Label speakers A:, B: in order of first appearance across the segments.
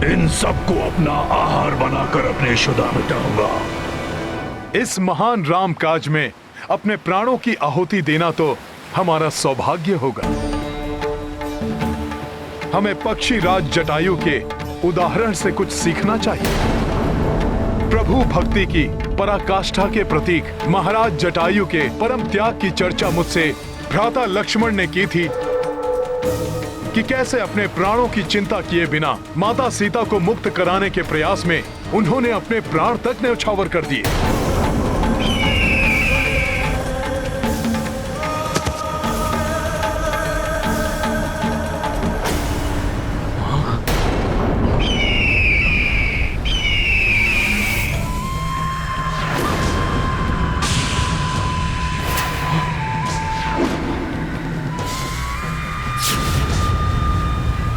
A: इन सबको अपना आहार बनाकर अपने शुदा मिटाऊंगा।
B: इस महान राम काज में अपने प्राणों की आहुति देना तो हमारा सौभाग्य होगा। हमें पक्षी राज जटायु के उदाहरण से कुछ सीखना चाहिए। प्रभु भक्ति की पराकाष्ठा के प्रतीक महाराज जटायु के परम त्याग की चर्चा मुझसे भ्राता लक्ष्मण ने की थी कि कैसे अपने प्राणों की चिंता किए बिना माता सीता को मुक्त कराने के प्रयास में उन्होंने अपने प्राण तक न्यौछावर कर दिए।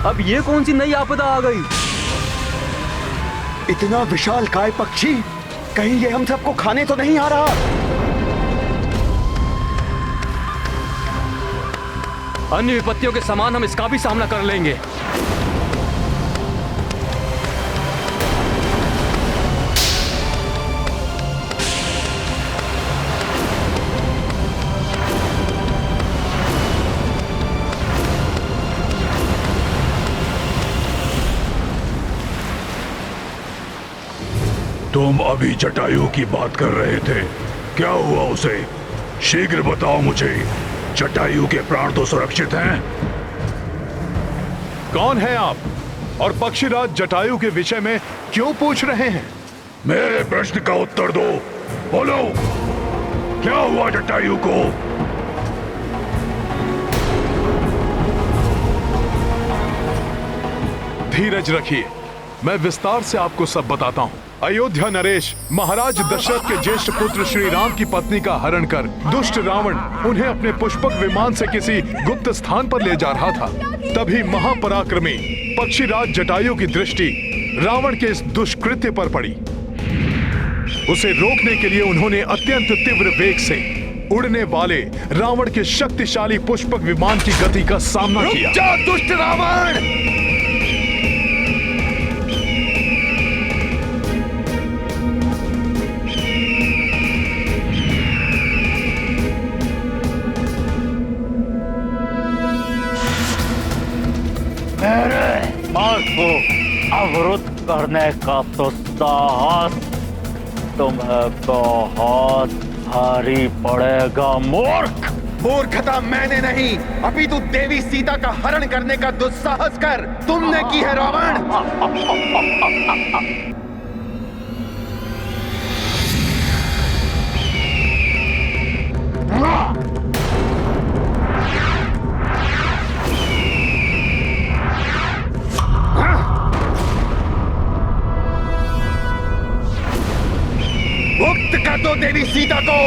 C: अब ये कौन सी नई आपदा आ गई?
D: इतना विशाल काय पक्षी, कहीं ये हम सबको खाने तो नहीं आ रहा?
C: अन्य विपत्तियों के समान हम इसका भी सामना कर लेंगे।
A: तुम अभी जटायु की बात कर रहे थे, क्या हुआ उसे? शीघ्र बताओ मुझे। जटायु के प्राण तो सुरक्षित हैं?
B: कौन है आप और पक्षीराज जटायु के विषय में क्यों पूछ रहे हैं?
A: मेरे प्रश्न का उत्तर दो। बोलो, क्या हुआ जटायु को?
B: धीरज रखिए, मैं विस्तार से आपको सब बताता हूँ। अयोध्या नरेश महाराज दशरथ के ज्येष्ठ पुत्र श्री राम की पत्नी का हरण कर दुष्ट रावण उन्हें अपने पुष्पक विमान से किसी गुप्त स्थान पर ले जा रहा था। तभी महापराक्रमी पक्षीराज जटायु की दृष्टि रावण के इस दुष्कृत्य पर पड़ी। उसे रोकने के लिए उन्होंने अत्यंत तीव्र वेग से उड़ने वाले रावण के शक्तिशाली पुष्पक विमान की गति का सामना किया।
D: रुक जा दुष्ट रावण!
E: मेरे मार्ग को अवरुद्ध करने का तो साहस तुम्हें बहुत भारी पड़ेगा मूर्ख।
D: मूर्खता मैंने नहीं, अभी तू देवी सीता का हरण करने का दुस्साहस कर तुमने की है रावण। मुक्त कर दो देवी सीता को।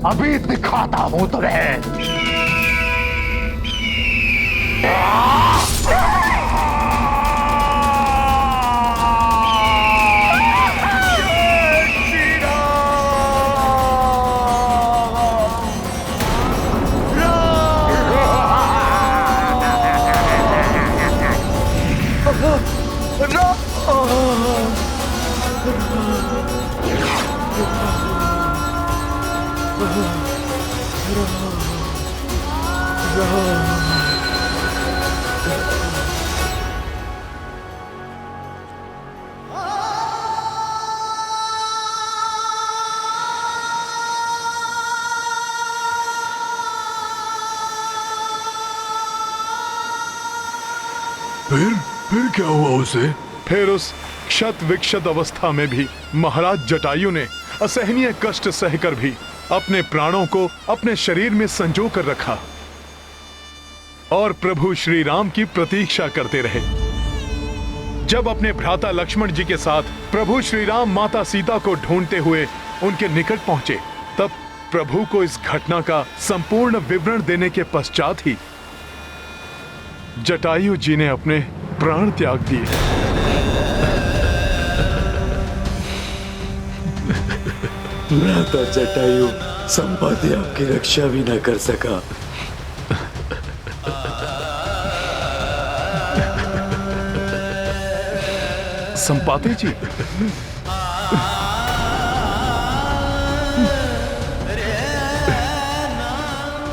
E: अभी दिखाता हूं तुम्हें।
A: फिर क्या हुआ उसे?
B: फिर उस क्षत विक्षत अवस्था में भी महाराज जटायु ने असहनीय कष्ट सहकर भी अपने प्राणों को अपने शरीर में संजो कर रखा और प्रभु श्री राम की प्रतीक्षा करते रहे। जब अपने भ्राता लक्ष्मण जी के साथ प्रभु श्री राम माता सीता को ढूंढते हुए उनके निकट पहुंचे, प्रभु को इस घटना का संपूर्ण विवरण देने के पश्चात ही जटायु जी ने अपने प्राण त्याग दिए।
F: भ्राता जटायु संपाति आपकी रक्षा भी न कर सका।
B: संपाति जी,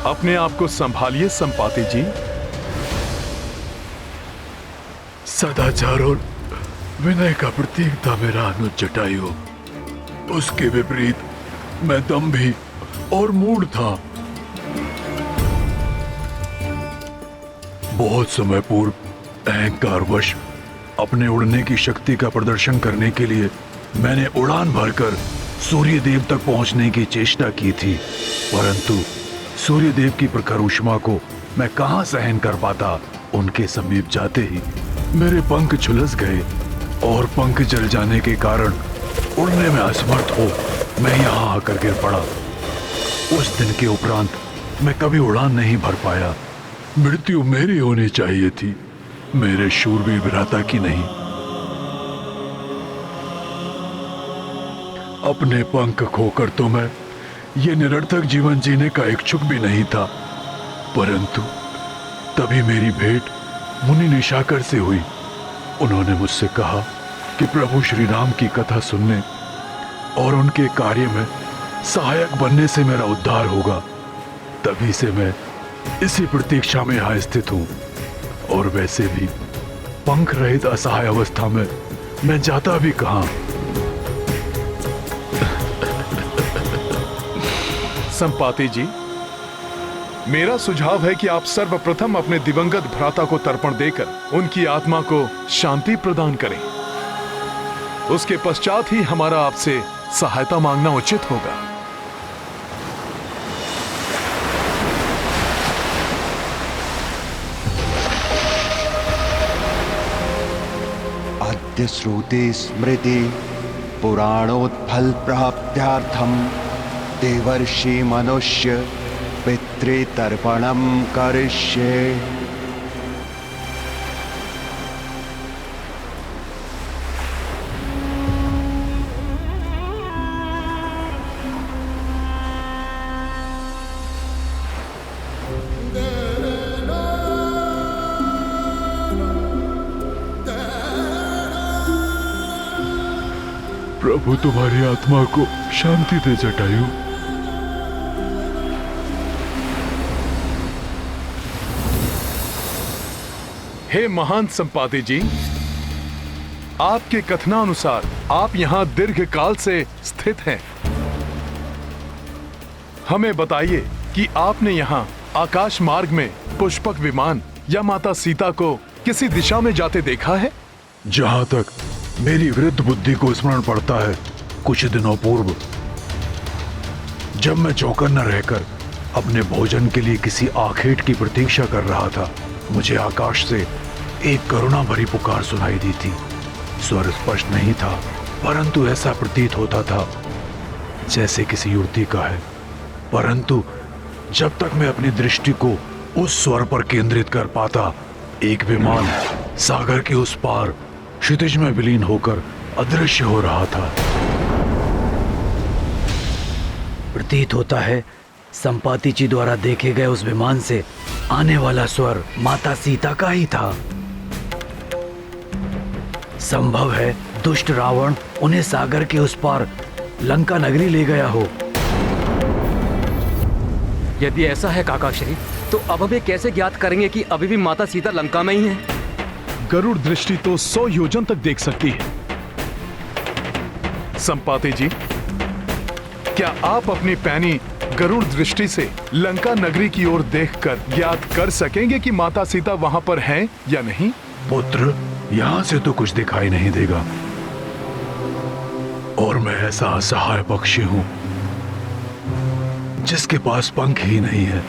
B: अपने आप को संभालिए संपाति जी।
A: सदाचार और विनय का प्रतीक था मेरा अनुज जटायु। उसके विपरीत मैं दंभी और मूढ़ था। बहुत समय पूर्व अहंकारवश अपने उड़ने की शक्ति का प्रदर्शन करने के लिए मैंने उड़ान भरकर सूर्य देव तक पहुंचने की चेष्टा की थी, परंतु सूर्य देव की प्रखर ऊष्मा को मैं कहां सहन कर पाता। उनके समीप जाते ही मेरे पंख झुलस गए और पंख जल जाने के कारण उड़ने में असमर्थ हो मैं यहां आकर गिर पड़ा। उस दिन के उपरांत मैं कभी उड़ान नहीं भर पाया। मृत्यु मेरी होनी चाहिए थी, मेरे शूरवीर भ्राता की नहीं। अपने पंख खोकर तो मैं ये निरर्थक जीवन जीने का इच्छुक भी नहीं था, परंतु तभी मेरी भेंट मुनि निशाकर से हुई। उन्होंने मुझसे कहा कि प्रभु श्री राम की कथा सुनने और उनके कार्य में सहायक बनने से मेरा उद्धार होगा। तभी से मैं इसी प्रतीक्षा में यहाँ स्थित हूँ, और वैसे भी पंख रहित असहाय अवस्था में मैं जाता भी कहाँ।
B: संपाति जी, मेरा सुझाव है कि आप सर्वप्रथम अपने दिवंगत भ्राता को तर्पण देकर उनकी आत्मा को शांति प्रदान करें। उसके पश्चात ही हमारा आपसे सहायता मांगना उचित होगा।
D: अद्य श्रुति स्मृति पुराणोत्फल प्राप्त्यार्थम देवर्षि मनुष्य पितृतर्पणम करिष्ये।
A: प्रभु तुम्हारी आत्मा को शांति दे जटायु।
B: हे महान संपाति जी, आपके कथनानुसार आप यहाँ दीर्घ काल से स्थित हैं। हमें बताइए कि आपने यहाँ आकाश मार्ग में पुष्पक विमान या माता सीता को किसी दिशा में जाते देखा है?
A: जहां तक मेरी वृद्ध बुद्धि को स्मरण पड़ता है, कुछ दिनों पूर्व जब मैं चौकन्ना रहकर अपने भोजन के लिए किसी आखेट की प्रतीक्षा कर रहा था, मुझे आकाश से एक करुणा भरी पुकार सुनाई दी थी। स्वर स्पष्ट नहीं था, परंतु ऐसा प्रतीत होता था जैसे किसी युवती का है। परंतु जब तक मैं अपनी दृष्टि को उस स्वर पर केंद्रित कर पाता, एक विमान सागर के उस पार क्षितिज में विलीन होकर अदृश्य हो रहा था।
F: प्रतीत होता है संपाति जी द्वारा देखे गए उस विमान से आने वाला स्वर माता सीता का ही था। संभव है दुष्ट रावण उन्हें सागर के उस पार लंका नगरी ले गया हो।
C: यदि ऐसा है काकाश्री, तो अब हमें कैसे ज्ञात करेंगे कि अभी भी माता सीता लंका में ही है?
B: गरुड़ दृष्टि तो 100 योजन तक देख सकती है। संपाति जी, क्या आप अपनी पैनी गरुड़ दृष्टि से लंका नगरी की ओर देखकर ज्ञात कर सकेंगे कि माता सीता वहां पर हैं या नहीं?
A: पुत्र, यहां से तो कुछ दिखाई नहीं देगा, और मैं ऐसा असहाय पक्षी हूं जिसके पास पंख ही नहीं है।